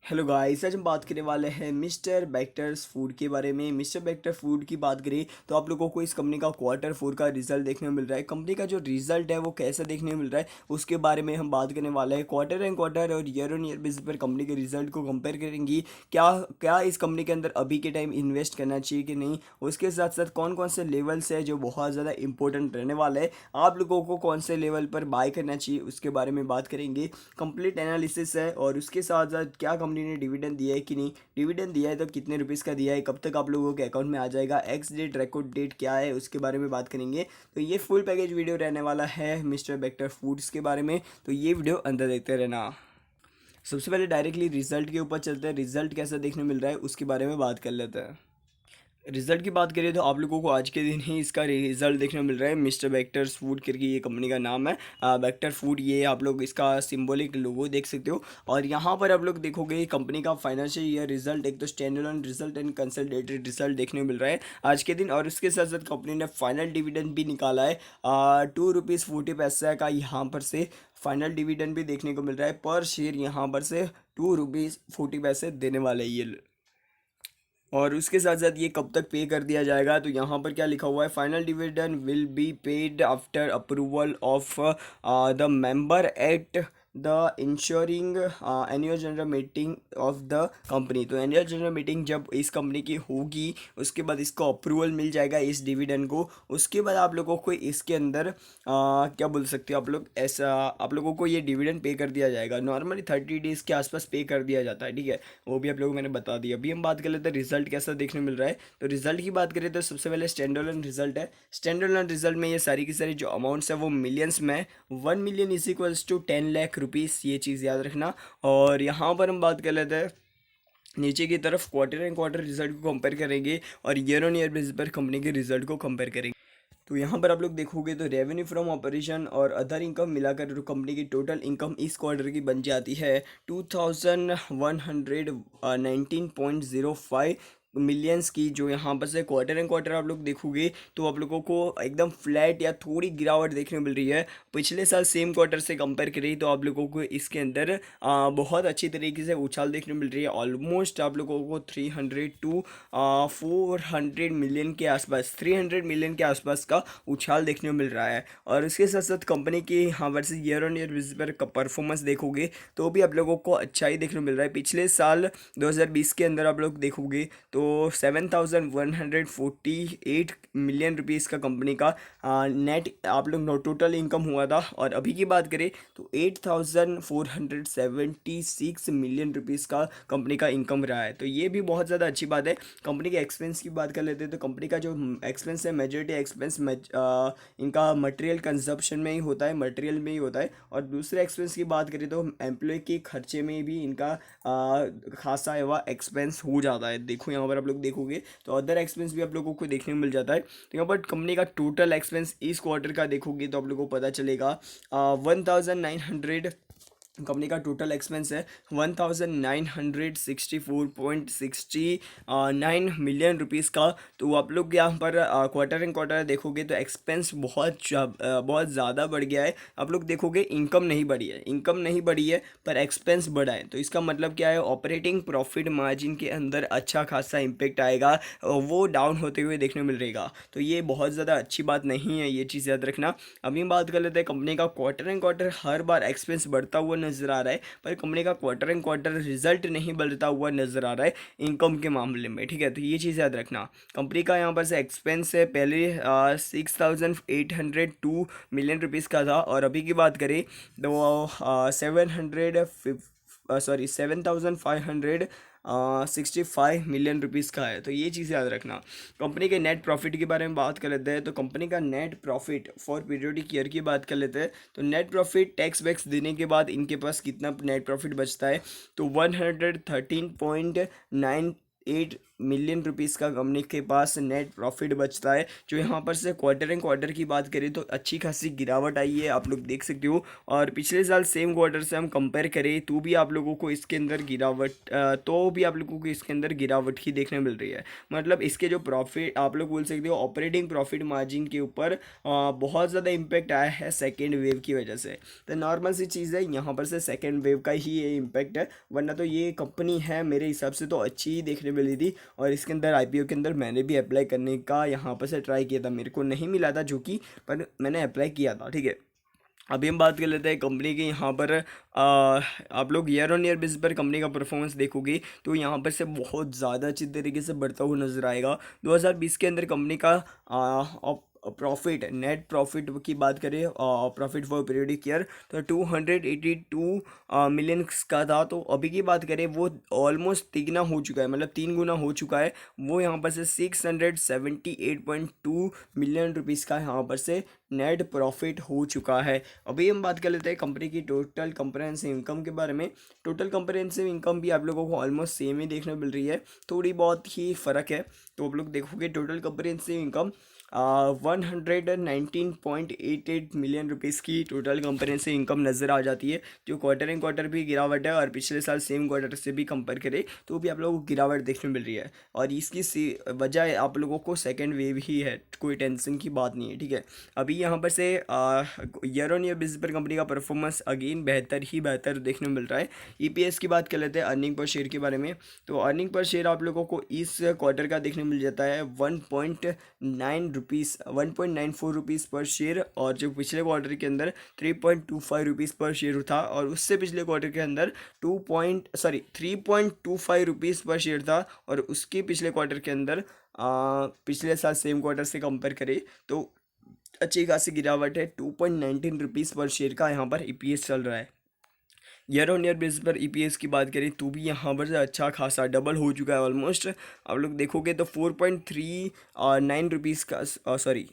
Hello guys, आज हम बात करने वाले हैं मिस्टर बेक्टर्स फूड के बारे में। मिस्टर बेक्टर फूड की बात करें तो आप लोगों को इस कंपनी का क्वार्टर फोर का रिजल्ट देखने को मिल रहा है। कंपनी का जो रिजल्ट है वो कैसा देखने को मिल रहा है उसके बारे में हम बात करने वाले हैं। क्वार्टर एंड क्वार्टर और ईयर ऑन ईयर बेसिस पर कंपनी के रिजल्ट को कंपेयर करेंगे। क्या क्या इस कंपनी के अंदर अभी के टाइम इन्वेस्ट करना चाहिए कि नहीं, उसके साथ साथ कौन कौन से लेवल्स है जो बहुत ज़्यादा इंपॉर्टेंट रहने वाला है, आप लोगों को कौन से लेवल पर बाय करना चाहिए उसके बारे में बात करेंगे। कंप्लीट एनालिसिस है और उसके साथ साथ क्या कंपनी ने डिविडेंड दिया है कि नहीं, डिविडेंड दिया है तो कितने रुपीज़ का दिया है, कब तक आप लोगों के अकाउंट में आ जाएगा, एक्स डेट रिकॉर्ड डेट क्या है उसके बारे में बात करेंगे। तो ये फुल पैकेज वीडियो रहने वाला है मिस्टर बेक्टर फूड्स के बारे में, तो ये वीडियो अंदर देखते रहना। सबसे पहले डायरेक्टली रिजल्ट के ऊपर चलते हैं। रिजल्ट कैसा देखने मिल रहा है उसके बारे में बात कर लेते हैं। रिजल्ट की बात करें तो आप लोगों को आज के दिन ही इसका रिजल्ट देखने को मिल रहा है। मिस्टर बेक्टर्स फूड करके ये कंपनी का नाम है, बेक्टर फूड। ये आप लोग इसका सिंबॉलिक लोगो देख सकते हो। और यहाँ पर आप लोग देखोगे कंपनी का फाइनेंशियल ईयर रिजल्ट, एक तो stand alone result and consolidated result देखने को मिल रहा है आज के दिन। और उसके साथ साथ कंपनी ने फाइनल डिविडेंड भी निकाला है, ₹2.40 का यहाँ पर से फाइनल डिविडेंड भी देखने को मिल रहा है। पर शेयर यहाँ पर से ₹2.40 देने वाले ये। और उसके साथ साथ ये कब तक पे कर दिया जाएगा, तो यहाँ पर क्या लिखा हुआ है, final dividend will be paid after approval of the member at the ensuring annual general meeting of the company. तो एनुअल जनरल मीटिंग जब इस कंपनी की होगी उसके बाद इसको अप्रूवल मिल जाएगा इस डिविडेंड को। उसके बाद आप लोगों को इसके अंदर क्या बोल सकते हो आप लोग, ऐसा आप लोगों को ये डिविडेंड पे कर दिया जाएगा। नॉर्मली 30 डेज़ के आसपास पे कर दिया जाता है, ठीक है, वो भी आप लोगों को मैंने बता दिया। अभी हम बात कर लेते हैं रिजल्ट कैसा देखने मिल रहा है। तो रिजल्ट की बात करें तो सबसे पहले स्टैंडर्ड रिजल्ट है। स्टैंडर्ड रिजल्ट में ये सारी की सारी जो अमाउंट्स है वो मिलियंस में, 1 million is equals to 10 lakh rupees, ये चीज़ याद रखना। और यहाँ पर हम बात कर लेते हैं नीचे की तरफ क्वार्टर एंड क्वार्टर रिजल्ट को कंपेयर करेंगे और ईयर ऑन ईयर बेसिस पर कंपनी के रिजल्ट को कंपेयर करेंगे। तो यहाँ पर आप लोग देखोगे तो रेवेन्यू फ्रॉम ऑपरेशन और अदर इनकम मिलाकर जो कंपनी की टोटल इनकम इस क्वार्टर की बन जाती है 2119.05 मिलियंस की। जो यहाँ पर से क्वार्टर एंड क्वार्टर आप लोग देखोगे तो आप लोगों को एकदम फ्लैट या थोड़ी गिरावट देखने को मिल रही है। पिछले साल सेम क्वार्टर से कंपेयर करें तो आप लोगों को इसके अंदर बहुत अच्छी तरीके से उछाल देखने को मिल रही है। ऑलमोस्ट आप लोगों को 300 टू 400 मिलियन के आसपास, 300 मिलियन के आसपास का उछाल देखने को मिल रहा है। और इसके साथ साथ कंपनी की यहाँ पर से ईयर ऑन ईयर बेसिस पर परफॉर्मेंस देखोगे तो भी आप लोगों को अच्छा ही देखने को मिल रहा है। पिछले साल 2020 के अंदर आप लोग देखोगे तो 7,148 मिलियन रुपीज़ का कंपनी का नेट आप लोग टोटल इनकम हुआ था। और अभी की बात करें तो 8,476 मिलियन रुपीज़ का कंपनी का इनकम रहा है। तो ये भी बहुत ज़्यादा अच्छी बात है। कंपनी के एक्सपेंस की बात कर लेते हैं तो कंपनी का जो एक्सपेंस है, मेजॉरिटी एक्सपेंस इनका मटेरियल कंजप्शन में ही होता है, मटेरियल में ही होता है। और दूसरे एक्सपेंस की बात करें तो एम्प्लॉय के खर्चे में भी इनका खासा हुआ एक्सपेंस हो जाता है। देखो यहाँ पर आप लोग देखोगे तो अदर एक्सपेंस भी आप लोगों को देखने को मिल जाता है। तो यहाँ पर कंपनी का टोटल एक्सपेंस इस क्वार्टर का देखोगे तो आप लोगों को पता चलेगा 1900, कंपनी का टोटल एक्सपेंस है 1964.69 मिलियन रुपीज़ का। तो आप लोग यहाँ पर क्वार्टर एंड क्वार्टर देखोगे तो एक्सपेंस बहुत ज़्यादा बढ़ गया है। आप लोग देखोगे इनकम नहीं बढ़ी है, इनकम नहीं बढ़ी है पर एक्सपेंस बढ़ा है। तो इसका मतलब क्या है, ऑपरेटिंग प्रॉफिट मार्जिन के अंदर अच्छा खासा इम्पेक्ट आएगा, वो डाउन होते हुए देखने को मिलेगा। तो ये बहुत ज़्यादा अच्छी बात नहीं है, ये चीज़ याद रखना। अभी बात कर लेते हैं कंपनी का quarter and quarter her bar expense बढ़ता हुआ नजर आ रहा है पर कंपनी का क्वार्टर एंड क्वार्टर रिजल्ट नहीं बढ़ता हुआ नजर आ रहा है इनकम के मामले में, ठीक है। तो ये चीज़ याद रखना। कंपनी का यहाँ पर से एक्सपेंस है पहले 6,802 मिलियन रुपीज़ का था और अभी की बात करें तो 7,565 मिलियन रुपीज़ का है। तो ये चीज़ याद रखना। कंपनी के नेट प्रॉफिट के बारे में बात कर लेते हैं। तो कंपनी का net profit for periodic year की बात कर लेते हैं। तो नेट प्रॉफिट टैक्स वैक्स देने के बाद इनके पास कितना नेट प्रॉफिट बचता है, तो 113.98 मिलियन रुपीज़ का कंपनी के पास नेट प्रॉफिट बचता है। जो यहाँ पर से क्वार्टर एंड क्वार्टर की बात करें तो अच्छी खासी गिरावट आई है, आप लोग देख सकते हो। और पिछले साल सेम क्वार्टर से हम कंपेयर करें तो भी आप लोगों को इसके अंदर गिरावट ही देखने मिल रही है। मतलब इसके जो प्रॉफिट आप लोग बोल सकते हो ऑपरेटिंग प्रॉफिट मार्जिन के ऊपर बहुत ज़्यादा इम्पैक्ट आया है सेकेंड वेव की वजह से। तो नॉर्मल सी चीज़ है, यहाँ पर से सेकेंड वेव का ही ये इम्पैक्ट है, वरना तो ये कंपनी है मेरे हिसाब से तो अच्छी ही देखने मिली थी। और इसके अंदर आईपीओ के अंदर मैंने भी अप्लाई करने का यहाँ पर से ट्राई किया था, मेरे को नहीं मिला था जो कि, पर मैंने अप्लाई किया था, ठीक है। अभी हम बात कर लेते हैं कंपनी की। यहाँ पर आप लोग ईयर ऑन ईयर बेसिस पर कंपनी का परफॉर्मेंस देखोगे तो यहाँ पर से बहुत ज़्यादा अच्छी तरीके से बढ़ता हुआ नजर आएगा। 2020 के अंदर कंपनी का प्रॉफिट, नेट प्रॉफिट की बात करें, प्रॉफिट फॉर पीरियडिक ईयर, तो 282 मिलियन का था। तो अभी की बात करें वो ऑलमोस्ट तिगना हो चुका है, मतलब 3 गुना हो चुका है। वो यहाँ पर से 678.2 मिलियन रुपीज़ का यहाँ पर से नेट प्रॉफिट हो चुका है। अभी हम बात कर लेते हैं कंपनी की टोटल कंप्रेहेंसिव इनकम के बारे में। टोटल कंप्रेहेंसिव इनकम भी आप लोगों को ऑलमोस्ट सेम ही देखने मिल रही है, थोड़ी बहुत ही फ़र्क है। तो आप लोग देखोगे total comprehensive income 119.88 million rupees की टोटल कंप्रेहेंसिव इनकम नज़र आ जाती है, जो क्वार्टर एंड क्वार्टर भी गिरावट है और पिछले साल सेम क्वार्टर से भी कंपेयर करें तो भी आप लोगों को गिरावट देखने मिल रही है। और इसकी वजह आप लोगों को सेकेंड वेव ही है, कोई टेंशन की बात नहीं है, ठीक है। अभी यहाँ पर से ईयर ऑन ईयर बेसिस पर कंपनी का परफॉर्मेंस अगेन बेहतर देखने को मिल रहा है। ईपीएस की बात कर लेते हैं, अर्निंग पर शेयर के बारे में। तो अर्निंग पर शेयर आप लोगों को इस क्वार्टर का देखने मिल जाता है 1.94 रुपीज़ पर शेयर, और जो पिछले क्वार्टर के अंदर 3.25 रुपीज़ पर शेयर था, और उससे पिछले क्वार्टर के अंदर 3.25 रुपीज़ पर शेयर था, और उसके पिछले क्वार्टर के अंदर पिछले साल सेम क्वार्टर से कंपेयर करें तो अच्छी खासी गिरावट है। 2.19 रुपीज़ पर शेयर का यहाँ पर ईपीएस चल रहा है। ईयर ऑन ईयर बेसिस पर ईपीएस की बात करें तो भी यहाँ पर से अच्छा खासा डबल हो चुका है ऑलमोस्ट। आप लोग देखोगे तो 4.39 रुपीज़ का, सॉरी,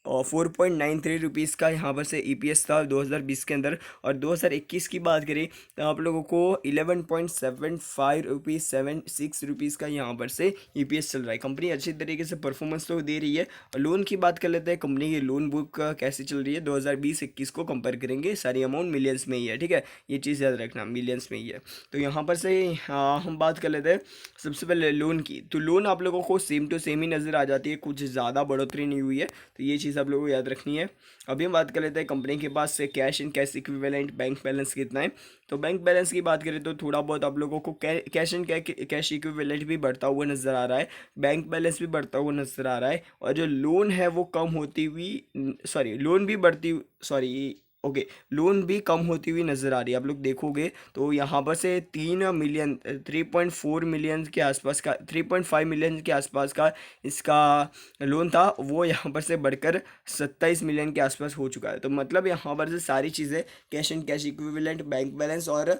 और 4.93 रुपीज़ का यहाँ पर से ईपीएस था 2020 के अंदर। और 2021 की बात करें तो आप लोगों को 11.75 रुपीज़ का यहाँ पर से ईपीएस चल रहा है। कंपनी अच्छी तरीके से परफॉर्मेंस तो दे रही है। और लोन की बात कर लेते हैं, कंपनी की लोन बुक कैसी चल रही है 2020-21 को कंपेयर करेंगे, सारी अमाउंट मिलियंस में ही है, ठीक है, ये चीज़ याद रखना, मिलियंस में ही है। तो यहाँ पर से हम बात कर लेते हैं सबसे पहले लोन की। तो लोन आप लोगों को सेम टू सेम ही नज़र आ जाती है, कुछ ज़्यादा बढ़ोतरी नहीं हुई है, तो ये चीज़ आप लोगों को याद रखनी है। अभी हम बात कर लेते हैं कंपनी के पास से cash and cash equivalent bank balance कितना है। तो बैंक बैलेंस की बात करें तो थोड़ा बहुत आप लोगों को कैश एंड कैश इक्विवेलेंट भी बढ़ता हुआ नज़र आ रहा है, बैंक बैलेंस भी बढ़ता हुआ नज़र आ रहा है, और जो लोन है वो कम होती हुई, सॉरी, लोन भी बढ़ती, सॉरी, ओके, लोन भी कम होती हुई नज़र आ रही है। आप लोग देखोगे तो यहाँ पर से 3.4 मिलियन के आसपास का, 3.5 मिलियन के आसपास का इसका लोन था, वो यहाँ पर से बढ़कर 27 मिलियन के आसपास हो चुका है। तो मतलब यहाँ पर से सारी चीज़ें, cash and cash equivalent, bank balance और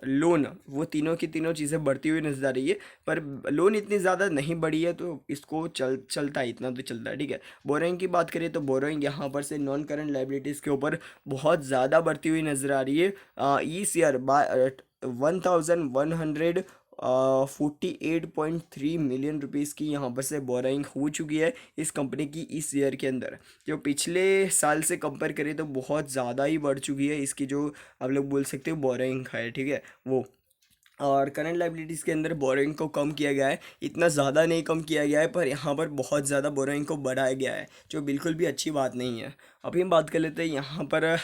लोन, वो तीनों की तीनों चीज़ें बढ़ती हुई नजर आ रही है। पर लोन इतनी ज़्यादा नहीं बढ़ी है, तो इसको चलता है, इतना तो चलता है, ठीक है। बोरोइंग की बात करें तो बोरोइंग यहाँ पर से नॉन करंट लाइबिलिटीज़ के ऊपर बहुत ज़्यादा बढ़ती हुई नजर आ रही है। इस ईयर 1,148.3 मिलियन रुपीज़ की यहाँ पर से बोरोइंग हो चुकी है इस कंपनी की इस ईयर के अंदर। जो पिछले साल से कंपेयर करें तो बहुत ज़्यादा ही बढ़ चुकी है इसकी, जो आप लोग बोल सकते हो बोरोइंग है, ठीक है वो। और करंट लाइबिलिटीज़ के अंदर बोरोइंग को कम किया गया है, इतना ज़्यादा नहीं कम किया गया है, पर यहाँ पर बहुत ज़्यादा बोरोइंग को बढ़ाया गया है, जो बिल्कुल भी अच्छी बात नहीं है। अभी हम बात कर लेते हैं यहाँ पर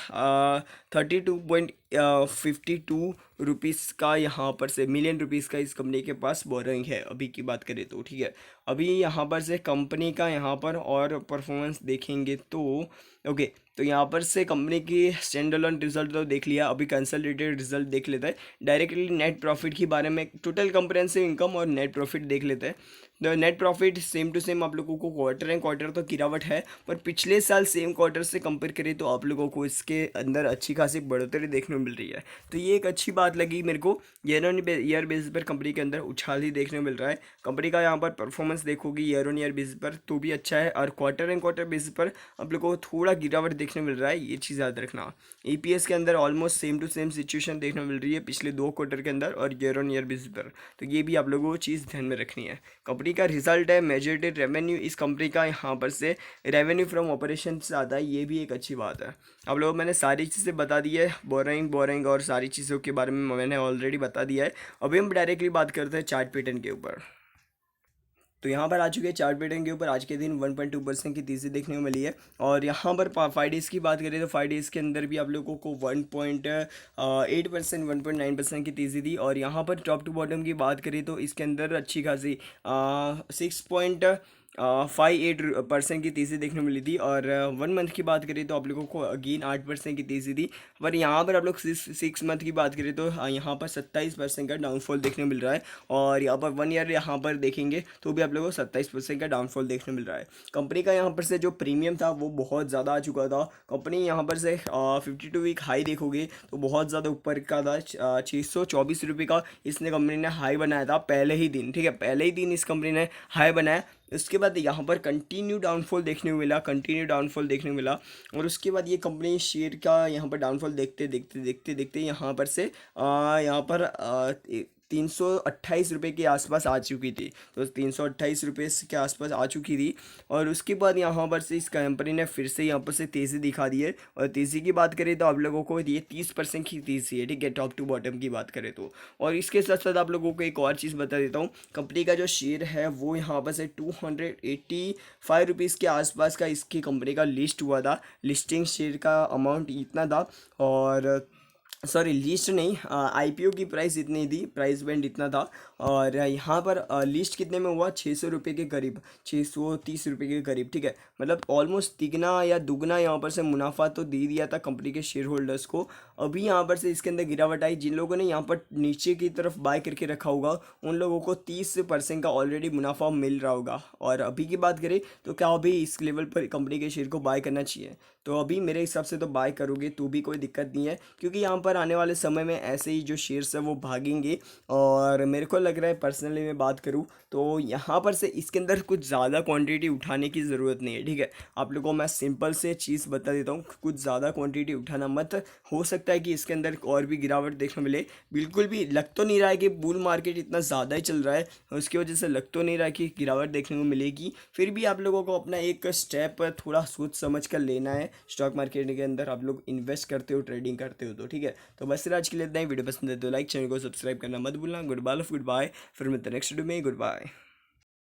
32.52 रुपीज़ का यहाँ पर से मिलियन रुपीज़ का इस कंपनी के पास बोरोइंग है अभी की बात करें तो, ठीक है। अभी यहाँ पर से कंपनी का यहाँ पर और परफॉर्मेंस देखेंगे तो ओके, तो यहाँ पर से कंपनी की स्टैंड अलोन रिजल्ट तो देख लिया, अभी कंसोलिडेटेड रिजल्ट देख लेते हैं। डायरेक्टली नेट प्रॉफिट के बारे में, टोटल कंप्रेहेंसिव इनकम और नेट प्रॉफिट देख लेते हैं। Net profit same to same आप लोगों को क्वार्टर एंड क्वार्टर तो गिरावट है, पर पिछले साल सेम क्वार्टर से कंपेयर करें तो आप लोगों को इसके अंदर अच्छी खासी बढ़ोतरी देखने को मिल रही है। तो ये एक अच्छी बात लगी मेरे को। ईयर ऑन ईयर बेसिस पर कंपनी के अंदर उछाल ही देखने को मिल रहा है। कंपनी का यहाँ पर परफॉर्मेंस देखोगे ईयर ऑन ईयर बेसिस पर तो भी अच्छा है, और क्वार्टर एंड क्वार्टर बेसिस पर आप लोगों को थोड़ा गिरावट देखने को मिल रहा है, ये चीज़ याद रखना। ईपीएस के अंदर almost same to same situation देखने को मिल रही है पिछले 2 क्वार्टर के अंदर और ईयर ऑन ईयर बेसिस पर, तो ये भी आप लोगों को चीज़ ध्यान में रखनी है। कंपनी का रिजल्ट है मेजॉरिटी रेवेन्यू इस कंपनी का यहाँ पर से रेवेन्यू फ्रॉम ऑपरेशन से आता है, ये भी एक अच्छी बात है। आप लोगों मैंने सारी चीज़ें बता दी है, बोरिंग और सारी चीज़ों के बारे में मैंने ऑलरेडी बता दिया है। अभी हम डायरेक्टली बात करते हैं चार्ट पैटर्न के ऊपर। तो यहाँ पर आ चुके हैं चार्ट पैटर्न के ऊपर। आज के दिन 1.2% की तेज़ी देखने को मिली है, और यहाँ पर 5 डेज़ की बात करें तो 5 डेज़ के अंदर भी आप लोगों को 1.8% 1.9% की तेज़ी दी। और यहाँ पर टॉप टू बॉटम की बात करें तो इसके अंदर अच्छी खासी 6.58% की तेज़ी देखने को मिली थी। और 1 मंथ की बात करें तो आप लोगों को अगेन 8% की तेज़ी दी। पर यहाँ पर आप लोग 6 मंथ की बात करें तो यहाँ पर 27% का डाउनफॉल देखने को मिल रहा है। और यहाँ पर 1 ईयर यहाँ पर देखेंगे तो भी आप लोगों को 27% का डाउनफॉल देखने मिल रहा है। कंपनी का यहाँ पर से जो प्रीमियम था वो बहुत ज़्यादा आ चुका था। कंपनी यहाँ पर से 52 वीक हाई देखोगे तो बहुत ज़्यादा ऊपर का था, 624 रुपये का इसने कंपनी ने हाई बनाया था पहले ही दिन। ठीक है, पहले ही दिन इस कंपनी ने हाई बनाया। उसके बाद यहाँ पर कंटिन्यू डाउनफॉल देखने को मिला, और उसके बाद ये कंपनी शेयर का यहाँ पर डाउनफॉल देखते यहाँ पर से यहाँ पर 328 रुपये के आसपास आ चुकी थी। तो 328 रुपये के आसपास आ चुकी थी, और उसके बाद यहाँ पर से इस कंपनी ने फिर से यहाँ पर से तेज़ी दिखा दी है। और तेज़ी की बात करें तो आप लोगों को ये 30% की तेज़ी है। ठीक है, टॉप टू बॉटम की बात करें तो। और इसके साथ साथ आप लोगों को एक और चीज़ बता देता हूँ, कंपनी का जो शेयर है वो यहाँ पर से 285 रुपीज़ के आसपास का इसकी कंपनी का लिस्ट हुआ था। लिस्टिंग शेयर का अमाउंट इतना था, और सॉरी लिस्ट नहीं, आईपीओ की प्राइस इतनी थी, प्राइस बैंड इतना था। और यहाँ पर लिस्ट कितने में हुआ, 600 रुपये के करीब, 630 रुपये के करीब। ठीक है, मतलब ऑलमोस्ट तिगना या दुगना यहाँ पर से मुनाफा तो दे दिया था कंपनी के शेयर होल्डर्स को। अभी यहाँ पर से इसके अंदर गिरावट आई। जिन लोगों ने यहाँ पर नीचे की तरफ बाय करके रखा होगा उन लोगों को 30% का ऑलरेडी मुनाफा मिल रहा होगा। और अभी की बात करें तो क्या अभी इस लेवल पर कंपनी के शेयर को बाय करना चाहिए? तो अभी मेरे हिसाब से तो बाय करोगे तो भी कोई दिक्कत नहीं है, क्योंकि यहाँ पर आने वाले समय में ऐसे ही जो शेयर्स है वो भागेंगे। और मेरे को लग रहा है पर्सनली मैं बात करूँ तो यहाँ पर से इसके अंदर कुछ ज़्यादा क्वांटिटी उठाने की ज़रूरत नहीं है। ठीक है, आप लोगों को मैं सिंपल से चीज़ बता देता हूँ, कुछ ज़्यादा क्वांटिटी उठाना मत। हो सकता है कि इसके अंदर और भी गिरावट देखने मिले। बिल्कुल भी लग तो नहीं रहा है कि बुल मार्केट इतना ज़्यादा ही चल रहा है, उसकी वजह से लग तो नहीं रहा कि गिरावट देखने को मिलेगी। फिर भी आप लोगों को अपना एक स्टेप थोड़ा सोच समझ कर लेना है। स्टॉक मार्केट के अंदर आप लोग इन्वेस्ट करते हो, ट्रेडिंग करते हो तो ठीक है। तो बस आज के लिए इतना ही। वीडियो पसंद है तो लाइक, चैनल को सब्सक्राइब करना मत भूलना। गुड बाय, फिर मिलते हैं नेक्स्ट वीडियो में। Good bye.